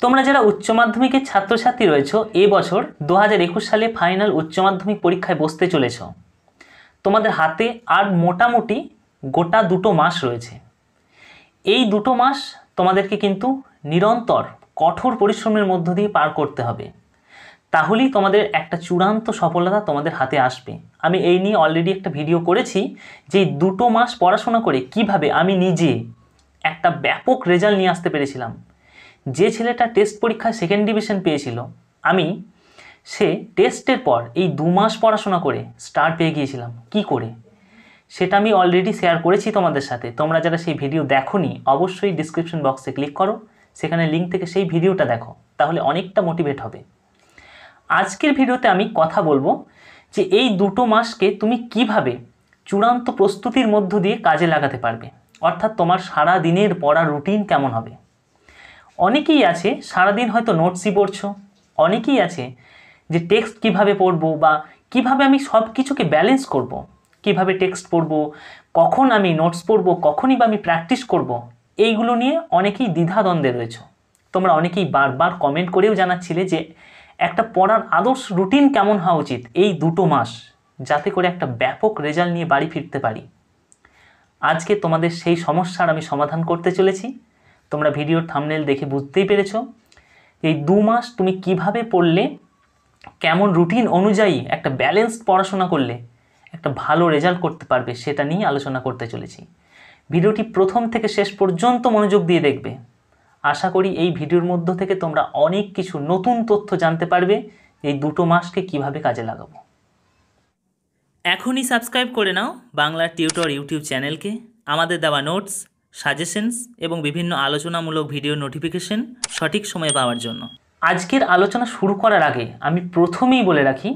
তোমরা যারা উচ্চ মাধ্যমিকের ছাত্রছাত্রী রয়েছো এবছর 2021 সালে ফাইনাল উচ্চ মাধ্যমিক পরীক্ষায় বসতে চলেছো। তোমাদের হাতে আর মোটামুটি গোটা 2 মাস রয়েছে। এই 2 মাস তোমাদেরকে কিন্তু নিরন্তর কঠোর পরিশ্রমের মধ্য দিয়ে পার করতে হবে, তাহলেই তোমাদের একটা চূড়ান্ত সফলতা তোমাদের হাতে আসবে। আমি এই নিয়ে অলরেডি একটা ভিডিও করেছি যে 2 মাস পড়াশোনা করে কিভাবে আমি নিজে একটা ব্যাপক রেজাল্ট নিয়ে আসতে পেরেছিলাম। যে ছেলেটা টেস্ট পরীক্ষায় 2nd ডিভিশন পেয়েছিল, সে টেস্টের পর এই 2 মাস পড়াশোনা করে স্টার পেয়ে গিয়েছিলাম। কি করে সেটা আমি অলরেডি শেয়ার করেছি তোমাদের সাথে। তোমরা যারা সেই ভিডিও দেখোনি অবশ্যই ডিসক্রিপশন বক্সে ক্লিক করো, সেখানে লিঙ্ক থেকে সেই ভিডিওটা দেখো, তাহলে অনেকটা মোটিভেট হবে। আজকের ভিডিওতে আমি কথা বলবো যে এই 2 মাসকে তুমি কিভাবে চূড়ান্ত প্রস্তুতির মধ্য দিয়ে কাজে লাগাতে পারবে, অর্থাৎ তোমার সারা দিনের পড়ার রুটিন কেমন হবে। অনেকেই আছে সারাদিন হয়তো নোটসই পড়ছো, অনেকেই আছে যে টেক্সট কিভাবে পড়বো বা কিভাবে আমি সব কিছুকে ব্যালেন্স করব, কিভাবে টেক্সট পড়বো, কখন আমি নোটস পড়বো, কখনই বা আমি প্র্যাকটিস করব, এইগুলো নিয়ে অনেকেই দ্বিধাদ্বন্দ্বে রয়েছে। তোমরা অনেকেই বারবার কমেন্ট করেও জানাচ্ছিলে যে একটা পড়ার আদর্শ রুটিন কেমন হওয়া উচিত এই 2 মাস, যাতে করে একটা ব্যাপক রেজাল্ট নিয়ে বাড়ি ফিরতে পারি। আজকে তোমাদের সেই সমস্যার আমি সমাধান করতে চলেছি। তোমরা ভিডিওর থাম্বনেল দেখে বুঝতেই পেরেছো এই 2 মাস তুমি কিভাবে পড়লে, কেমন রুটিন অনুযায়ী একটা ব্যালেন্সড পড়াশোনা করলে একটা ভালো রেজাল্ট করতে পারবে, সেটা নিয়ে আলোচনা করতে চলেছি। ভিডিওটি প্রথম থেকে শেষ পর্যন্ত মনোযোগ দিয়ে দেখবে। আশা করি এই ভিডিওর মধ্য থেকে তোমরা অনেক কিছু নতুন তথ্য জানতে পারবে এই 2 মাসকে কিভাবে কাজে লাগাবো। এখনই সাবস্ক্রাইব করে নাও বাংলা টিউটর ইউটিউব চ্যানেলকে। আমাদের দেওয়া নোটস, সাজেশনস এবং বিভিন্ন আলোচনামূলক ভিডিও নোটিফিকেশন সঠিক সময়ে পাওয়ার জন্য। আজকের আলোচনা শুরু করার আগে আমি প্রথমেই বলে রাখি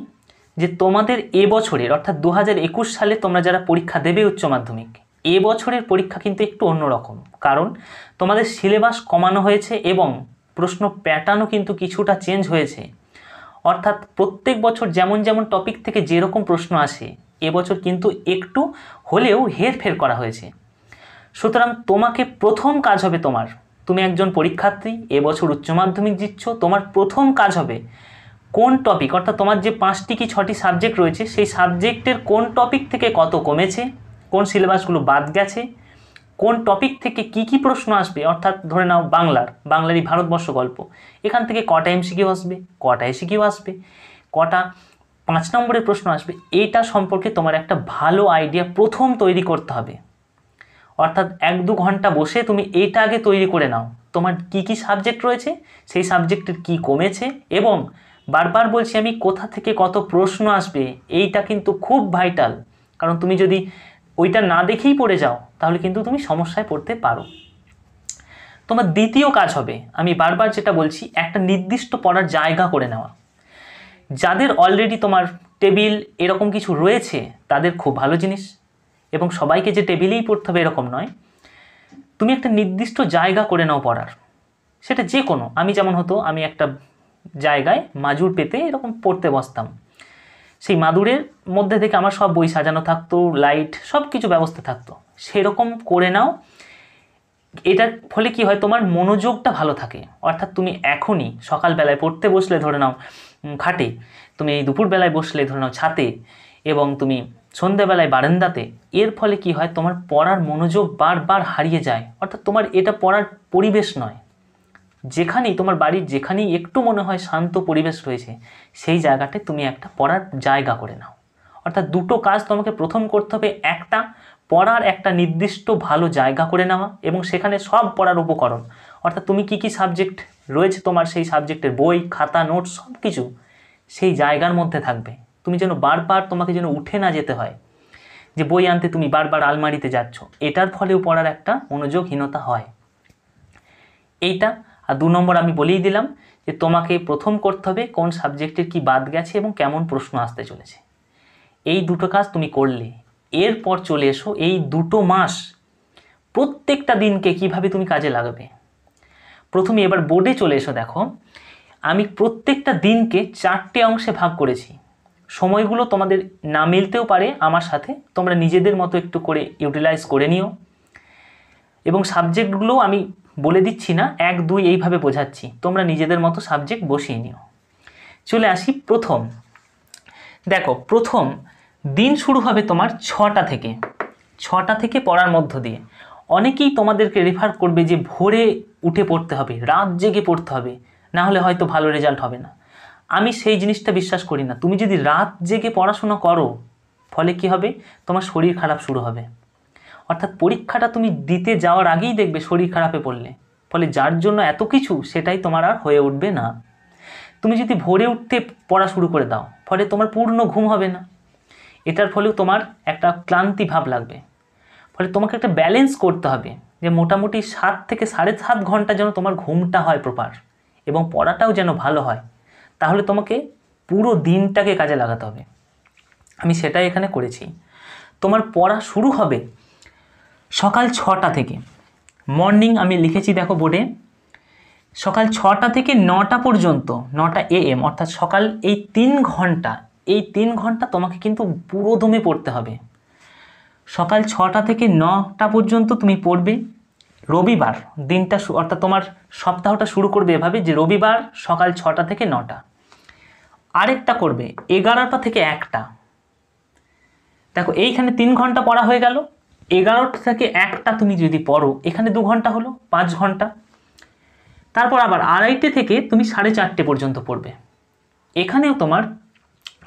যে তোমাদের এবছরের অর্থাৎ 2021 সালে তোমরা যারা পরীক্ষা দেবে উচ্চ মাধ্যমিক, এবছরের পরীক্ষা কিন্তু একটু অন্যরকম, কারণ তোমাদের সিলেবাস কমানো হয়েছে এবং প্রশ্ন প্যাটার্নও কিন্তু কিছুটা চেঞ্জ হয়েছে। অর্থাৎ প্রত্যেক বছর যেমন যেমন টপিক থেকে যেরকম প্রশ্ন আসে, এবছর কিন্তু একটু হলেও হেরফের করা হয়েছে। সুতরাং তোমাকে প্রথম কাজ হবে তুমি একজন পরীক্ষার্থী, এবছর উচ্চ মাধ্যমিক দিচ্ছ, তোমার প্রথম কাজ হবে কোন টপিক, অর্থাৎ তোমার যে 5টি কি 6টি সাবজেক্ট রয়েছে সেই সাবজেক্টের কোন টপিক থেকে কত কমেছে, কোন সিলেবাসগুলো বাদ গেছে, কোন টপিক থেকে কি প্রশ্ন আসবে। অর্থাৎ ধরে নাও বাংলারই ভারতবর্ষ গল্প, এখান থেকে কটা এমসিকিউ আসবে, কটা এসিকিউ আসবে, কটা 5 নম্বরের প্রশ্ন আসবে, এইটা সম্পর্কে তোমার একটা ভালো আইডিয়া প্রথম তৈরি করতে হবে। অর্থাৎ 1-2 ঘন্টা বসে তুমি এইটা আগে তৈরি করে নাও, তোমার কি সাবজেক্ট রয়েছে, সেই সাবজেক্টের কি কমেছে, এবং বারবার বলছি আমি কোথা থেকে কত প্রশ্ন আসবে, এইটা কিন্তু খুব ভাইটাল। কারণ তুমি যদি ওইটা না দেখেই পড়ে যাও তাহলে কিন্তু তুমি সমস্যায় পড়তে পারো। তোমার দ্বিতীয় কাজ হবে, আমি বারবার যেটা বলছি, একটা নির্দিষ্ট পড়ার জায়গা করে নেওয়া। যাদের অলরেডি তোমার টেবিল এরকম কিছু রয়েছে তাদের খুব ভালো জিনিস, এবং সবাইকে যে টেবিলেই পড়তে হবে এরকম নয়। তুমি একটা নির্দিষ্ট জায়গা করে নাও পড়ার, সেটা যে কোনো, আমি যেমন হতো আমি একটা জায়গায় মাজুর পেতে এরকম পড়তে বসতাম, সেই মাদুরের মধ্যে থেকে আমার সব বই সাজানো থাকতো, লাইট সব কিছু ব্যবস্থা থাকতো, সেরকম করে নাও। এটার ফলে কি হয়, তোমার মনোযোগটা ভালো থাকে। অর্থাৎ তুমি এখনই সকালবেলায় পড়তে বসলে ধরে নাও খাটে, তুমি দুপুরবেলায় বসলে ধরে নাও ছাতে, এবং তুমি সন্ধ্যাবেলায় বারান্দাতে, এর ফলে কি হয়, তোমার পড়ার মনোযোগ বারবার হারিয়ে যায়। অর্থাৎ তোমার এটা পড়ার পরিবেশ নয়। যেখানেই তোমার বাড়ির যেখানেই একটু মনে হয় শান্ত পরিবেশ রয়েছে, সেই জায়গাটায় তুমি একটা পড়ার জায়গা করে নাও। অর্থাৎ 2টো কাজ তোমাকে প্রথম করতে হবে, একটা পড়ার একটা নির্দিষ্ট ভালো জায়গা করে নেওয়া, এবং সেখানে সব পড়ার উপকরণ, অর্থাৎ তুমি কি সাবজেক্ট রয়েছে তোমার সেই সাবজেক্টের বই, খাতা, নোটস সব কিছু সেই জায়গার মধ্যে থাকবে। তুমি যেন বারবার তোমাকে যেন উঠে না যেতে হয়, যে বই আনতে তুমি বারবার আলমারিতে যাচ্ছ, এটার ফলেও পড়ার একটা মনোযোগহীনতা হয়। এইটা। আর 2 নম্বর আমি বলেই দিলাম যে তোমাকে প্রথম করতে হবে কোন সাবজেক্টের কি বাদ গেছে এবং কেমন প্রশ্ন আসতে চলেছে। এই 2টো কাজ তুমি করলে এরপর চলে এসো এই 2 মাস প্রত্যেকটা দিনকে কিভাবে তুমি কাজে লাগাবে। প্রথমে এবার বোর্ডে চলে এসো। দেখো আমি প্রত্যেকটা দিনকে 4টে অংশে ভাগ করেছি। সময়গুলো তোমাদের না মিলতেও পারে আমার সাথে, তোমরা নিজেদের মতো একটু করে ইউটিলাইজ করে নিও, এবং সাবজেক্টগুলো আমি বলে দিচ্ছি না, 1 2 এইভাবে বোঝাচ্ছি, তোমরা নিজেদের মতো সাবজেক্ট বসিয়ে নিও। চলে আসি প্রথম। দেখো প্রথম দিন শুরু হবে তোমার 6টা থেকে পড়ার মধ্য দিয়ে। অনেকেই তোমাদেরকে রেফার করবে যে ভোরে উঠে পড়তে হবে, রাত জেগে পড়তে হবে, না হলে হয়তো ভালো রেজাল্ট হবে না। আমি সেই জিনিসটা বিশ্বাস করি না। তুমি যদি রাত জেগে পড়াশোনা করো, ফলে কি হবে, তোমার শরীর খারাপ শুরু হবে। অর্থাৎ পরীক্ষাটা তুমি দিতে যাওয়ার আগেই দেখবে শরীর খারাপে পড়লে, ফলে যার জন্য এত কিছু সেটাই তোমার আর হয়ে উঠবে না। তুমি যদি ভোরে উঠতে পড়া শুরু করে দাও, ফলে তোমার পূর্ণ ঘুম হবে না, এটার ফলেও তোমার একটা ক্লান্তি ভাব লাগবে। ফলে তোমাকে একটা ব্যালেন্স করতে হবে যে মোটামুটি 7 থেকে 7.5 ঘন্টা যেন তোমার ঘুমটা হয় প্রপার, এবং পড়াটাও যেন ভালো হয়। তাহলে তোমাকে পুরো দিনটাকে কাজে লাগাতে হবে। আমি সেটাই এখানে করেছি। তোমার পড়া শুরু হবে সকাল 6টা থেকে। মর্নিং আমি লিখেছি দেখো বোর্ডে, সকাল 6টা থেকে 9টা পর্যন্ত, 9টা AM, অর্থাৎ সকাল এই 3 ঘন্টা তোমাকে কিন্তু পুরো দমে পড়তে হবে। সকাল 6টা থেকে 9টা পর্যন্ত তুমি পড়বে। রবিবার দিনটা অর্থাৎ তোমার সপ্তাহটা শুরু করবে এভাবে যে রবিবার সকাল 6টা থেকে 9টা। আরেকটা করবে 11টা থেকে 1টা। দেখো এইখানে 3 ঘন্টা পড়া হয়ে গেল। 11টা থেকে 1টা তুমি যদি পড়ো, এখানে 2 ঘন্টা হলো, 5 ঘন্টা। তারপর আবার 2:30 থেকে তুমি 4:30 পর্যন্ত পড়বে। এখানেও তোমার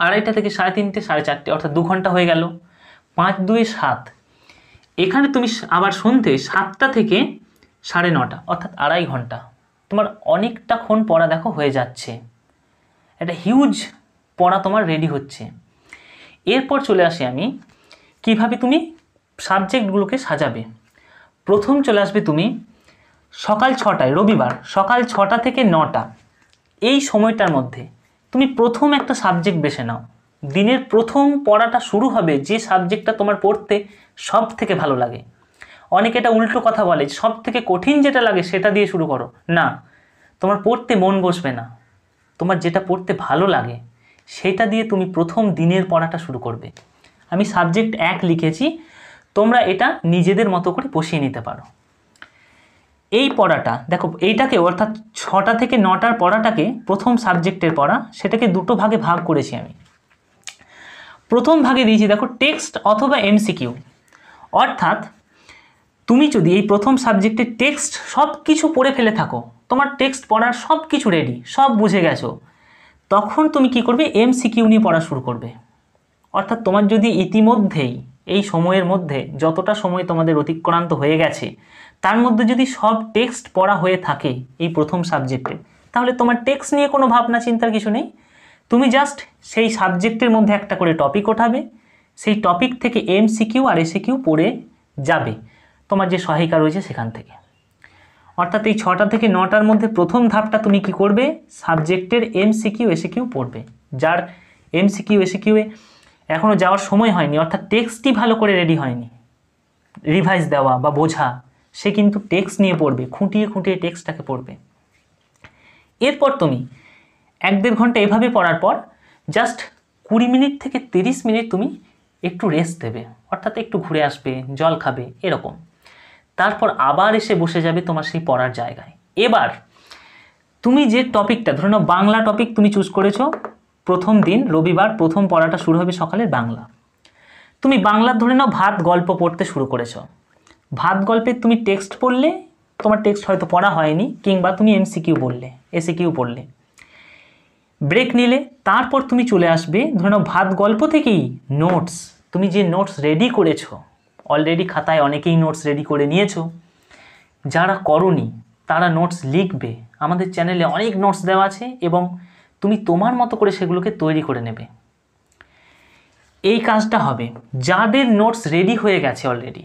2:30 থেকে 3:30, 4:30, অর্থাৎ 2 ঘন্টা হয়ে গেল। 5 2 7। এখানে তুমি আবার সন্ধ্যে 7টা থেকে 9:30, অর্থাৎ 2.5 ঘন্টা। তোমার অনেকটা ক্ষণ পড়া দেখো হয়ে যাচ্ছে, একটা হিউজ পড়া তোমার রেডি হচ্ছে। এরপর চলে আসি আমি কিভাবে তুমি সাবজেক্টগুলোকে সাজাবে। প্রথম চলে আসবে তুমি সকাল 6টায়, রবিবার সকাল 6টা থেকে 9টা, এই সময়টার মধ্যে তুমি প্রথম একটা সাবজেক্ট বেছে নাও। দিনের প্রথম পড়াটা শুরু হবে যে সাবজেক্টটা তোমার পড়তে সব থেকে ভালো লাগে। অনেকে এটা উল্টো কথা বলে, সব থেকে কঠিন যেটা লাগে সেটা দিয়ে শুরু করো। না, তোমার পড়তে মন বসবে না। তোমার যেটা পড়তে ভালো লাগে সেটা দিয়ে তুমি প্রথম দিনের পড়াটা শুরু করবে। আমি সাবজেক্ট 1 লিখেছি, তোমরা এটা নিজেদের মতো করে বসিয়ে নিতে পারো। এই পড়াটা দেখো, এইটাকে অর্থাৎ 6টা থেকে 9টার পড়াটাকে, প্রথম সাবজেক্টের পড়া, সেটাকে 2টো ভাগে ভাগ করেছি আমি। প্রথম ভাগে দিয়েছি দেখো টেক্সট অথবা MCQ। অর্থাৎ তুমি যদি এই প্রথম সাবজেক্টের টেক্সট সব কিছু পড়ে ফেলে থাকো, তোমার টেক্সট পড়ার সব কিছু রেডি, সব বুঝে গেছো, তখন তুমি কি করবে, MCQ নিয়ে পড়া শুরু করবে। অর্থাৎ তোমার যদি ইতিমধ্যেই এই সময়ের মধ্যে যতটা সময় তোমাদের অতিক্রান্ত হয়ে গেছে তার মধ্যে যদি সব টেক্সট পড়া হয়ে থাকে এই প্রথম সাবজেক্টে, তাহলে তোমার টেক্সট নিয়ে কোনো ভাবনা চিন্তার কিছু নেই। তুমি জাস্ট সেই সাবজেক্টের মধ্যে একটা করে টপিক ওঠাবে, সেই টপিক থেকে MCQ আর ACQ পড়ে যাবে তোমার যে সহায়িকা রয়েছে সেখান থেকে। অর্থাৎ এই 6টা থেকে 9টার মধ্যে প্রথম ধাপটা তুমি কি করবে, সাবজেক্টের MCQ ACQ পড়বে। যার MCQ ACQ এ এখনও যাওয়ার সময় হয়নি, অর্থাৎ টেক্সটই ভালো করে রেডি হয়নি, রিভাইজ দেওয়া বা বোঝা, সে কিন্তু টেক্সট নিয়ে পড়বে, খুঁটিয়ে খুঁটিয়ে টেক্সটটাকে পড়বে। এরপর তুমি 1-1.5 ঘন্টা এভাবে পড়ার পর জাস্ট 20 মিনিট থেকে 30 মিনিট তুমি একটু রেস্ট দেবে, অর্থাৎ একটু ঘুরে আসবে, জল খাবে, এরকম। তারপর আবার এসে বসে যাবে তোমার সেই পড়ার জায়গায়। এবার তুমি যে টপিকটা, ধরে নাও বাংলা টপিক তুমি চুজ করেছো, প্রথম দিন রবিবার প্রথম পড়াটা শুরু হবে সকালে বাংলা। তুমি বাংলার ধরে নাও ভাত গল্প পড়তে শুরু করেছো। ভাত গল্পের তুমি টেক্সট পড়লে, তোমার টেক্সট হয়তো পড়া হয়নি, কিংবা তুমি MCQ পড়লে, ACQ পড়লে, ব্রেক নিলে। তারপর তুমি চলে আসবে ধরে নাও ভাত গল্প থেকেই নোটস, তুমি যে নোটস রেডি করেছো, অলরেডি খাতায় অনেকেই নোটস রেডি করে নিয়েছো, যারা করনি তারা নোটস লিখবে। আমাদের চ্যানেলে অনেক নোটস দেওয়া আছে এবং তুমি তোমার মতো করে সেগুলোকে তৈরি করে নেবে। এই কাজটা হবে যাদের নোটস রেডি হয়ে গেছে অলরেডি,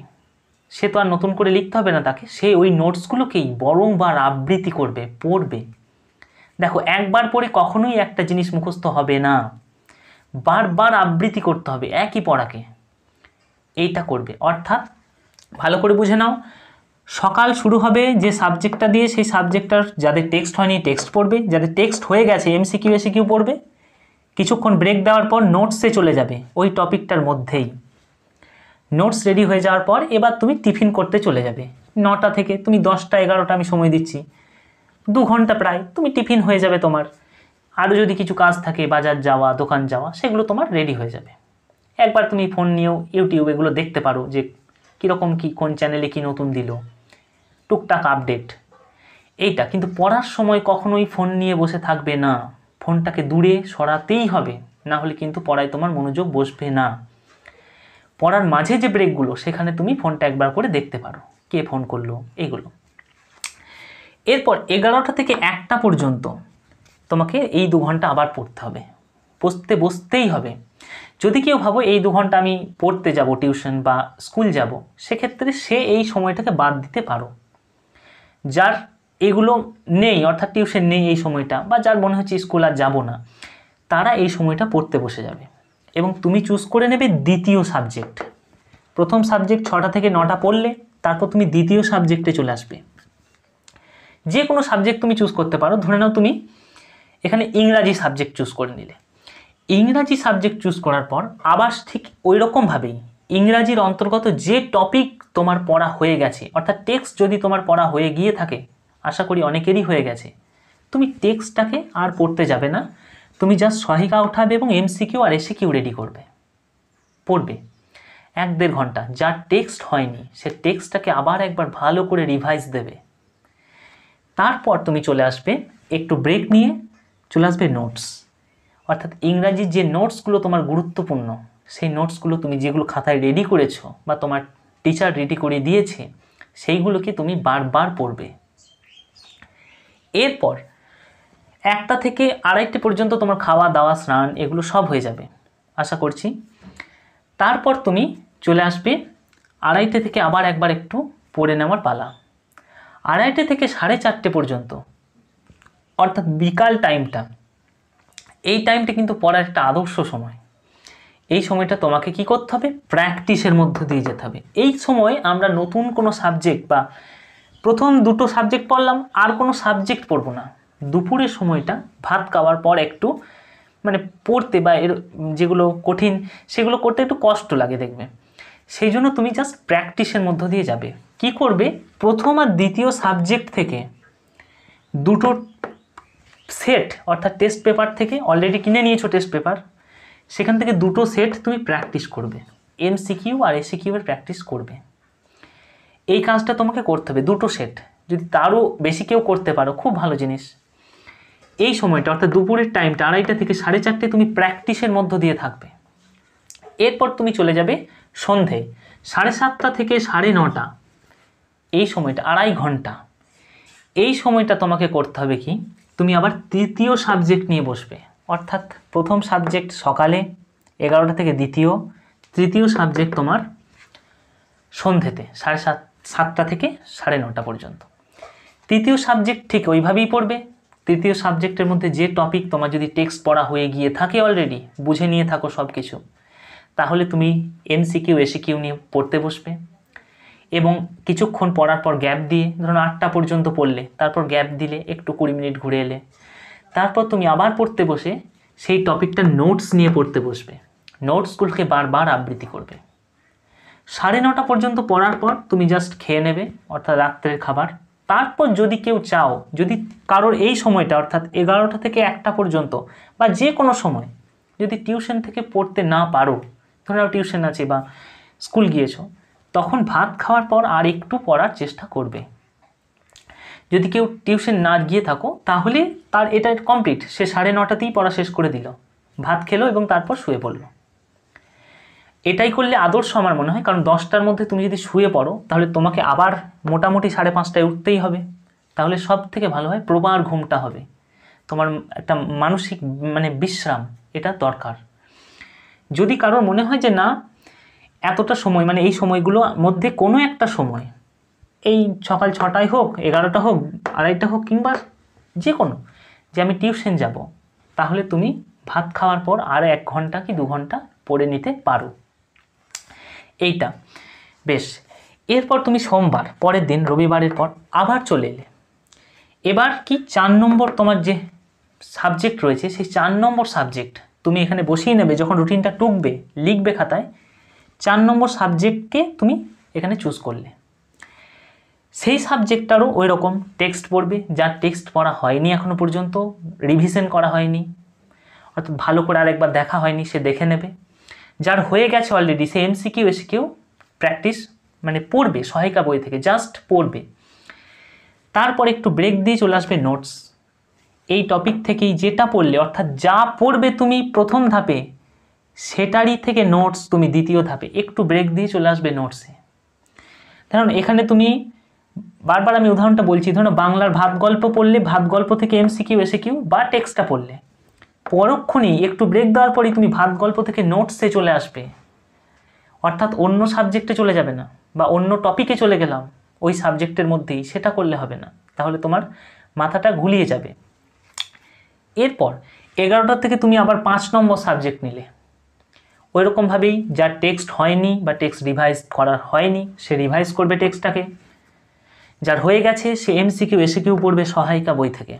সে তো আর নতুন করে লিখতে হবে না তাকে, সে ওই নোটসগুলোকেই বারংবার আবৃত্তি করবে, পড়বে। দেখো একবার পড়ে কখনোই একটা জিনিস মুখস্থ হবে না, বারবার আবৃত্তি করতে হবে একই পড়াকে। এইটা করবে, অর্থাৎ ভালো করে বুঝে নাও, সকাল শুরু হবে যে সাবজেক্টটা দিয়ে, সেই সাবজেক্টটার যাদের টেক্সট হয়নি টেক্সট পড়বে, যাদের টেক্সট হয়ে গেছে MCQ ACQ পড়বে। কিছুক্ষণ ব্রেক দেওয়ার পর নোটসে চলে যাবে, ওই টপিকটার মধ্যেই নোটস রেডি হয়ে যাওয়ার পর এবার তুমি টিফিন করতে চলে যাবে। 9টা থেকে তুমি 10টা 11টা আমি সময় দিচ্ছি, 2 ঘন্টা প্রায় তুমি টিফিন হয়ে যাবে তোমার। আরও যদি কিছু কাজ থাকে বাজার যাওয়া দোকান যাওয়া সেগুলো তোমার রেডি হয়ে যাবে। একবার তুমি ফোন নিয়েও ইউটিউব এগুলো দেখতে পারো যে কীরকম কী কোন চ্যানেলে কী নতুন দিল, টুকটাক আপডেট এইটা। কিন্তু পড়ার সময় কখনোই ফোন নিয়ে বসে থাকবে না, ফোনটাকে দূরে সরাতেই হবে, না হলে কিন্তু পড়ায় তোমার মনোযোগ বসবে না। পড়ার মাঝে যে ব্রেকগুলো সেখানে তুমি ফোনটা একবার করে দেখতে পারো কে ফোন করলো এইগুলো। এরপর 11টা থেকে 1টা পর্যন্ত তোমাকে এই 2 ঘন্টা আবার পড়তে হবে, বসতেই হবে। যদি কেউ ভাবো এই 2 ঘন্টা আমি পড়তে যাব টিউশন বা স্কুল যাব, সেক্ষেত্রে সে এই সময়টাকে বাদ দিতে পারো। যার এগুলো নেই অর্থাৎ টিউশন নেই এই সময়টা, বা যার মনে হচ্ছে স্কুল আর যাবো না, তারা এই সময়টা পড়তে বসে যাবে এবং তুমি চুজ করে নেবে দ্বিতীয় সাবজেক্ট। প্রথম সাবজেক্ট 6টা থেকে 9টা পড়লে, তারপর তুমি দ্বিতীয় সাবজেক্টে চলে আসবে। যে কোনো সাবজেক্ট তুমি চুজ করতে পারো। ধরে নাও তুমি এখানে ইংরাজি সাবজেক্ট চুজ করে নিলে, ইংরাজি সাবজেক্ট চুজ করার পর আবার ঠিক ওই রকমভাবেই ইংরাজির অন্তর্গত যে টপিক তোমার পড়া হয়ে গেছে, অর্থাৎ টেক্সট যদি তোমার পড়া হয়ে গিয়ে থাকে, আশা করি অনেকেরই হয়ে গেছে, তুমি টেক্সটটাকে আর পড়তে যাবে না, তুমি জাস্ট সহায়িকা উঠাবে এবং এমসিকিউ আর এসিকিউ রেডি করবে, পড়বে 1-1.5 ঘন্টা। যার টেক্সট হয়নি সে টেক্সটটাকে আবার একবার ভালো করে রিভাইজ দেবে। তারপর তুমি চলে আসবে একটু ব্রেক নিয়ে, চলে আসবে নোটস, অর্থাৎ ইংরাজির যে নোটসগুলো তোমার গুরুত্বপূর্ণ, সেই নোটসগুলো তুমি যেগুলো খাতায় রেডি করেছো বা তোমার টিচার রেডি করে দিয়েছে সেইগুলোকে তুমি বারবার পড়বে। এরপর 1টা থেকে 2:30 পর্যন্ত তোমার খাওয়া দাওয়া স্নান এগুলো সব হয়ে যাবে আশা করছি। তারপর তুমি চলে আসবে 2:30 থেকে আবার একবার একটু পড়ে নেওয়ার পালা। 2:30 থেকে 4:30 পর্যন্ত অর্থাৎ বিকাল টাইমটা, এই টাইমটা কিন্তু পড়ার একটা আদর্শ সময়। এই সময়টা তোমাকে কি করতে হবে, প্র্যাকটিসের মধ্য দিয়ে যেতে হবে। এই সময় আমরা নতুন কোনো সাবজেক্ট বা প্রথম 2টো সাবজেক্ট পড়লাম, আর কোনো সাবজেক্ট পড়বো না। দুপুরের সময়টা ভাত খাওয়ার পর একটু মানে পড়তে বা এর যেগুলো কঠিন সেগুলো করতে একটু কষ্ট লাগে দেখবে, সেই জন্য তুমি জাস্ট প্র্যাকটিসের মধ্য দিয়ে যাবে। কি করবে, প্রথম আর দ্বিতীয় সাবজেক্ট থেকে 2টো সেট অর্থাৎ টেস্ট পেপার থেকে অলরেডি কিনে নিয়েছো টেস্ট পেপার, সেখান থেকে 2টো সেট তুমি প্র্যাকটিস করবে, এমসিকিউ আর এসিকিউ এর প্র্যাকটিস করবে। এই কাজটা তোমাকে করতে হবে, 2টো সেট। যদি তারও বেশি কেউ করতে পারো খুব ভালো জিনিস। এই সময়টা অর্থাৎ দুপুরের টাইমটা 2:30 থেকে 4:30 তুমি প্র্যাকটিসের মধ্য দিয়ে থাকবে। এরপর তুমি চলে যাবে সন্ধে 7:30 থেকে 9:30, এই সময়টা 2.5 ঘন্টা। এই সময়টা তোমাকে করতে হবে কি, তুমি আবার তৃতীয় সাবজেক্ট নিয়ে বসবে, অর্থাৎ প্রথম সাবজেক্ট সকালে 11টা থেকে তৃতীয় সাবজেক্ট তোমার সন্ধেতে 7:30 থেকে 9:30 পর্যন্ত। তৃতীয় সাবজেক্ট ঠিক ওইভাবেই পড়বে। তৃতীয় সাবজেক্টের মধ্যে যে টপিক তোমার যদি টেক্সট পড়া হয়ে গিয়ে থাকে, অলরেডি বুঝে নিয়ে থাকো সব কিছু, তাহলে তুমি এমসিকিউ এসিকিউ নিয়ে পড়তে বসবে এবং কিছুক্ষণ পড়ার পর গ্যাপ দিয়ে, ধরুন 8টা পর্যন্ত পড়লে, তারপর গ্যাপ দিলে একটু 20 মিনিট ঘুরে এলে, তারপর তুমি আবার পড়তে বসে সেই টপিকটা নোটস নিয়ে পড়তে বসবে, নোটসগুলোকে বারবার আবৃত্তি করবে। 9:30 পর্যন্ত পড়ার পর তুমি জাস্ট খেয়ে নেবে, অর্থাৎ রাত্রের খাবার। তারপর যদি কেউ চাও, যদি কারোর এই সময়টা অর্থাৎ 11টা থেকে 1টা পর্যন্ত বা যে কোনো সময় যদি টিউশন থেকে পড়তে না পারো, ধরো টিউশন আছে বা স্কুল গিয়েছো, তখন ভাত খাওয়ার পর আর একটু পড়ার চেষ্টা করবে। যদি কেউ টিউশন না গিয়ে থাকো তাহলে তার এটা কমপ্লিট, সে 9:30তেই পড়া শেষ করে দিল, ভাত খেলো এবং তারপর শুয়ে পড়লো। এটাই করলে আদর্শ আমার মনে হয়, কারণ 10টার মধ্যে তুমি যদি শুয়ে পড়ো তাহলে তোমাকে আবার মোটামুটি 5:30টায় উঠতেই হবে, তাহলে সব থেকে ভালো হয় প্রপার ঘুমটা হবে, তোমার একটা মানসিক বিশ্রাম এটা দরকার। যদি কারোর মনে হয় যে না এতটা সময় এই সময়গুলোর মধ্যে কোনো একটা সময়, এই সকাল 6টায় হোক 11টা হোক 2:30 হোক কিংবা যে কোনো, যে আমি টিউশন যাব, তাহলে তুমি ভাত খাওয়ার পর আর 1 ঘন্টা কি 2 ঘন্টা পড়ে নিতে পারো। এইটা বেশ। এরপর তুমি সোমবার পরের দিন রবিবারের পর আবার চলে এলে, এবার কি 4 নম্বর তোমার যে সাবজেক্ট রয়েছে সেই 4 নম্বর সাবজেক্ট তুমি এখানে বসিয়ে নেবে। যখন রুটিনটা টুকবে লিখবে খাতায়, 4 নম্বর সাবজেক্টকে তুমি এখানে চুজ করলে। সেই সাবজেক্টটারও ওই রকম টেক্সট পড়বে, যার টেক্সট পড়া হয়নি এখনও পর্যন্ত, রিভিশন করা হয়নি, অর্থাৎ ভালো করে আরেকবার দেখা হয়নি, সে দেখে নেবে। যার হয়ে গেছে অলরেডি সে এমসিকিউ এসিকিউ প্র্যাকটিস মানে পড়বে সহায়িকা বই থেকে, জাস্ট পড়বে। তারপর একটু ব্রেক দিয়ে চলে আসবে নোটস। এই টপিক থেকেই যেটা পড়লে, অর্থাৎ যা পড়বে তুমি প্রথম ধাপে সেটারই থেকে নোটস তুমি দ্বিতীয় ধাপে, একটু ব্রেক দিয়ে চলে আসবে নোটসে। কারণ এখানে তুমি বারবার আমি উদাহরণটা বলছি, ধরো বাংলার ভাত গল্প পড়লে, ভাত গল্প থেকে এমসিকিউ এসিকিউ বা টেক্সটটা পড়লে, পরক্ষণেই একটু ব্রেক দেওয়ার পরেই তুমি ভাত গল্প থেকে নোটসে চলে আসবে, অর্থাৎ অন্য সাবজেক্টে চলে যাবে না বা অন্য টপিকে চলে গেলাম ওই সাবজেক্টের মধ্যেই, সেটা করলে হবে না, তাহলে তোমার মাথাটা গুলিয়ে যাবে। এরপর 11টা থেকে তুমি আবার 5 নম্বর সাবজেক্ট নিলে, ওইরকমভাবেই যার টেক্সট হয়নি বা টেক্সট রিভাইজ করা হয়নি সে রিভাইজ করবে টেক্সটটাকে, যার হয়ে গেছে সে এমসিকিউ এসিকিউ পড়বে সহায়িকা বই থেকে।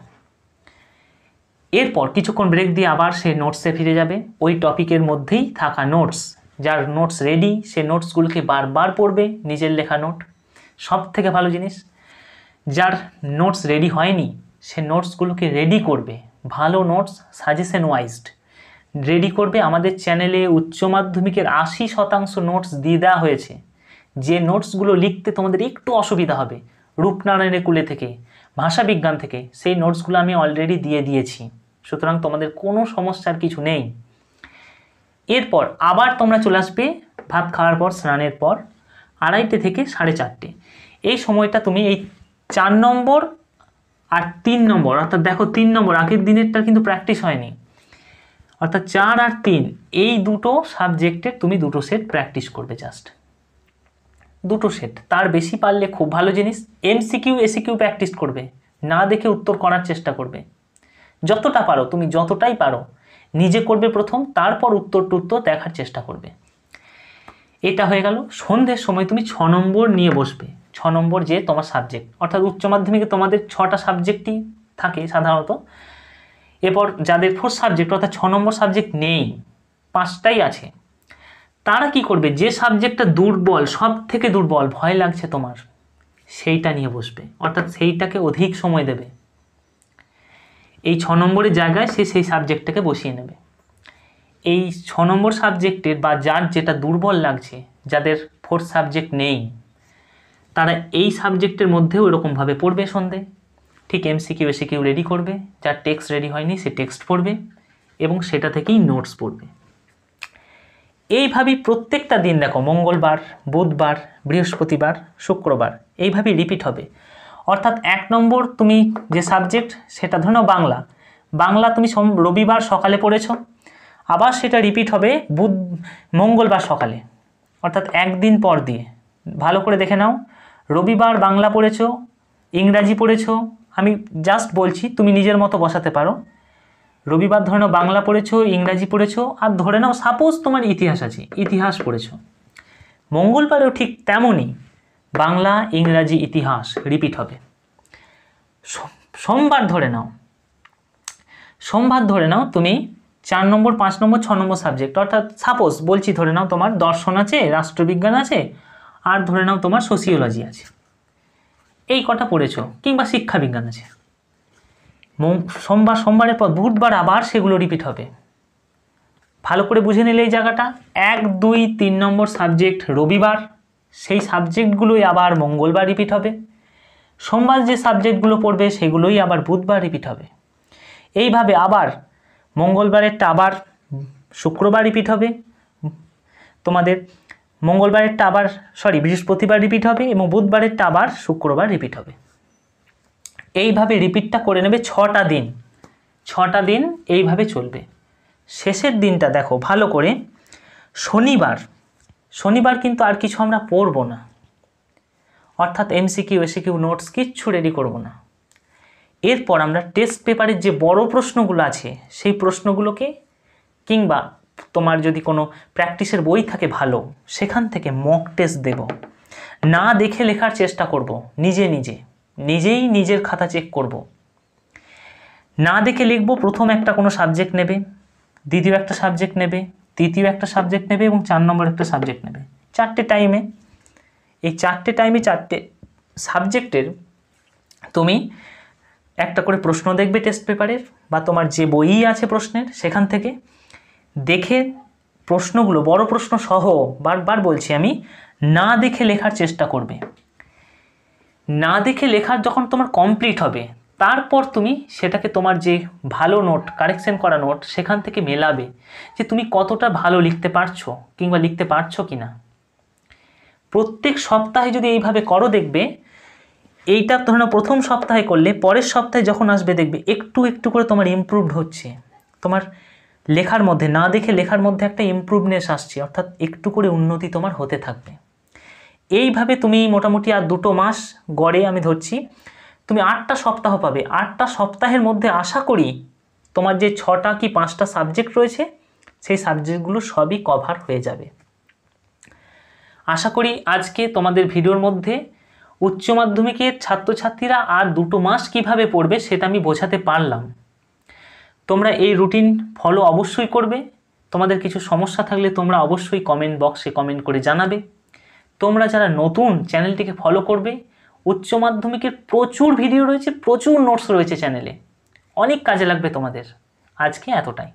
এরপর কিছুক্ষণ ব্রেক দিয়ে আবার সে নোটসে ফিরে যাবে, ওই টপিকের মধ্যেই থাকা নোটস, যার নোটস রেডি সে নোটসগুলোকে বারবার পড়বে, নিজের লেখা নোট সব থেকে ভালো জিনিস। যার নোটস রেডি হয়নি সে নোটসগুলোকে রেডি করবে, ভালো নোটস সাজেশন ওয়াইজড রেডি করবে। আমাদের চ্যানেলে উচ্চ মাধ্যমিকের 80% নোটস দিয়ে দেওয়া হয়েছে, যে নোটসগুলো লিখতে তোমাদের একটু অসুবিধা হবে রূপনারায়ণের কুলে থেকে, ভাষাবিজ্ঞান থেকে, সেই নোটসগুলো আমি অলরেডি দিয়ে দিয়েছি, সুতরাং তোমাদের কোনো সমস্যার কিছু নেই। এরপর আবার তোমরা চলে আসবে ভাত খাওয়ার পর, স্নানের পর 2:30 থেকে 4:30, এই সময়টা তুমি এই 4 নম্বর আর 3 নম্বর, অর্থাৎ দেখো 3 নম্বর আগের দিনেরটা কিন্তু প্র্যাকটিস হয়নি, অর্থাৎ 4 আর 3 এই দুটো সাবজেক্টের তুমি দুটো সেট প্র্যাকটিস করবে, জাস্ট দুটো সেট, তার বেশি পারলে খুব ভালো জিনিস। এমসিকিউ এসিকিউ প্র্যাকটিস করবে, না দেখে উত্তর করার চেষ্টা করবে, যতটা পারো তুমি যতটাই পারো নিজে করবে প্রথম, তারপর উত্তর দেখার চেষ্টা করবে। এটা হয়ে গেল। সন্ধ্যের সময় তুমি 6 নম্বর নিয়ে বসবে, 6 নম্বর যে তোমার সাবজেক্ট, অর্থাৎ উচ্চ মাধ্যমিকে তোমাদের 6টা সাবজেক্টই থাকে সাধারণত, এরপর যাদের 4 সাবজেক্ট অর্থাৎ 6 নম্বর সাবজেক্ট নেই, 5টাই আছে, তারা কি করবে, যে সাবজেক্টটা দুর্বল, সব থেকে দুর্বল, ভয় লাগছে তোমার, সেইটা নিয়ে বসবে, অর্থাৎ সেইটাকে অধিক সময় দেবে, এই 6 নম্বরের জায়গায় সে সেই সাবজেক্টটাকে বসিয়ে নেবে। এই 6 নম্বর সাবজেক্টের বা যার যেটা দুর্বল লাগছে, যাদের 4 সাবজেক্ট নেই, তারা এই সাবজেক্টের মধ্যেও এরকমভাবে পড়বে সন্ধে, ঠিক এমসিকিউ এসিকিউ রেডি করবে, যার টেক্সট রেডি হয়নি সে টেক্সট পড়বে এবং সেটা থেকেই নোটস পড়বে। এইভাবেই প্রত্যেকটা দিন দেখো, মঙ্গলবার, বুধবার, বৃহস্পতিবার, শুক্রবার এইভাবেই রিপিট হবে। অর্থাৎ 1 নম্বর তুমি যে সাবজেক্ট সেটা ধরে নাও বাংলা তুমি রবিবার সকালে পড়েছ, আবার সেটা রিপিট হবে মঙ্গলবার সকালে, অর্থাৎ একদিন পর দিয়ে। ভালো করে দেখে নাও, রবিবার বাংলা পড়েছো, ইংরাজি পড়েছো, আমি জাস্ট বলছি তুমি নিজের মতো বসাতে পারো। রবিবার ধরে নাও বাংলা পড়েছো, ইংরাজি পড়েছো, আর ধরে নাও সাপোজ তোমার ইতিহাস আছে, ইতিহাস পড়েছো। মঙ্গলবারেও ঠিক তেমনই বাংলা, ইংরাজি, ইতিহাস রিপিট হবে। সোমবার ধরে নাও তুমি 4 নম্বর, 5 নম্বর, 6 নম্বর সাবজেক্ট, অর্থাৎ সাপোজ বলছি ধরে নাও তোমার দর্শন আছে, রাষ্ট্রবিজ্ঞান আছে, আর ধরে নাও তোমার সোশিওলজি আছে, এই কটা পড়েছো, কিংবা শিক্ষাবিজ্ঞান আছে। সোমবারের পর বুধবার আবার সেগুলো রিপিট হবে। ভালো করে বুঝে নিলে এই জায়গাটা, 1, 2, 3 নম্বর সাবজেক্ট রবিবার, সেই সাবজেক্টগুলোই আবার মঙ্গলবার রিপিট হবে। সোমবার যে সাবজেক্টগুলো পড়বে সেগুলোই আবার বুধবার রিপিট হবে। এইভাবে আবার মঙ্গলবারেরটা আবার শুক্রবার রিপিট হবে, তোমাদের মঙ্গলবারেরটা আবার বৃহস্পতিবার রিপিট হবে এবং বুধবারেরটা আবার শুক্রবার রিপিট হবে। এইভাবে রিপিটটা করে নেবে 6টা দিন এইভাবে চলবে। শেষের দিনটা দেখো ভালো করে, শনিবার কিন্তু আর কিছু আমরা পড়ব না, অর্থাৎ এমসিকিউ এসিকিউ নোটস কিচ্ছু রেডি করব না। এরপর আমরা টেস্ট পেপারের যে বড় প্রশ্নগুলো আছে সেই প্রশ্নগুলোকে, কিংবা তোমার যদি কোনো প্র্যাকটিসের বই থাকে ভালো, সেখান থেকে মক টেস্ট দেব, না দেখে লেখার চেষ্টা করব, নিজেই নিজের খাতা চেক করব, না দেখে লিখব। প্রথম একটা কোনো সাবজেক্ট নেবে, দ্বিতীয় একটা সাবজেক্ট নেবে, তৃতীয় একটা সাবজেক্ট নেবে এবং 4 নম্বর একটা সাবজেক্ট নেবে, 4টে টাইমে। এই 4টে টাইমে 4টে সাবজেক্টের তুমি একটা করে প্রশ্ন দেখবে টেস্ট পেপারের বা তোমার যে বই আছে প্রশ্নের সেখান থেকে দেখে প্রশ্নগুলো বড় প্রশ্ন সহ বারবার বলছি আমি না দেখে লেখার চেষ্টা করবে। না দেখে লেখার যখন তোমার কমপ্লিট হবে তারপর তুমি সেটাকে তোমার যে ভালো নোট কারেকশন করা নোট সেখান থেকে মেলাবে যে তুমি কতটা ভালো লিখতে পারছো কিংবা লিখতে পারছো কি না। প্রত্যেক সপ্তাহে যদি এইভাবে করো দেখবে এইটা ধরো প্রথম সপ্তাহে করলে পরের সপ্তাহে যখন আসবে দেখবে একটু একটু করে তোমার ইমপ্রুভড হচ্ছে, তোমার লেখার মধ্যে না দেখে লেখার মধ্যে একটা ইমপ্রুভনেস আসছে, অর্থাৎ একটু করে উন্নতি তোমার হতে থাকবে। এইভাবে তুমি মোটামুটি আর 2 মাস গড়ে আমি ধরছি তুমি 8টা সপ্তাহ পাবে। 8টা সপ্তাহের মধ্যে আশা করি তোমার যে 6টা কি 5টা সাবজেক্ট রয়েছে সেই সাবজেক্টগুলো সবই কভার হয়ে যাবে। আশা করি আজকে তোমাদের ভিডিওর মধ্যে উচ্চ মাধ্যমিকের ছাত্রছাত্রীরা আর 2 মাস কিভাবে পড়বে সেটা আমি বোঝাতে পারলাম। তোমরা এই রুটিন ফলো অবশ্যই করবে। তোমাদের কিছু সমস্যা থাকলে তোমরা অবশ্যই কমেন্ট বক্সে কমেন্ট করে জানাবে। তোমরা যারা নতুন চ্যানেলটিকে ফলো করবে, উচ্চ মাধ্যমিকের প্রচুর ভিডিও রয়েছে, প্রচুর নোটস রয়েছে চ্যানেলে, অনেক কাজে লাগবে তোমাদের। আজকে এতটাই।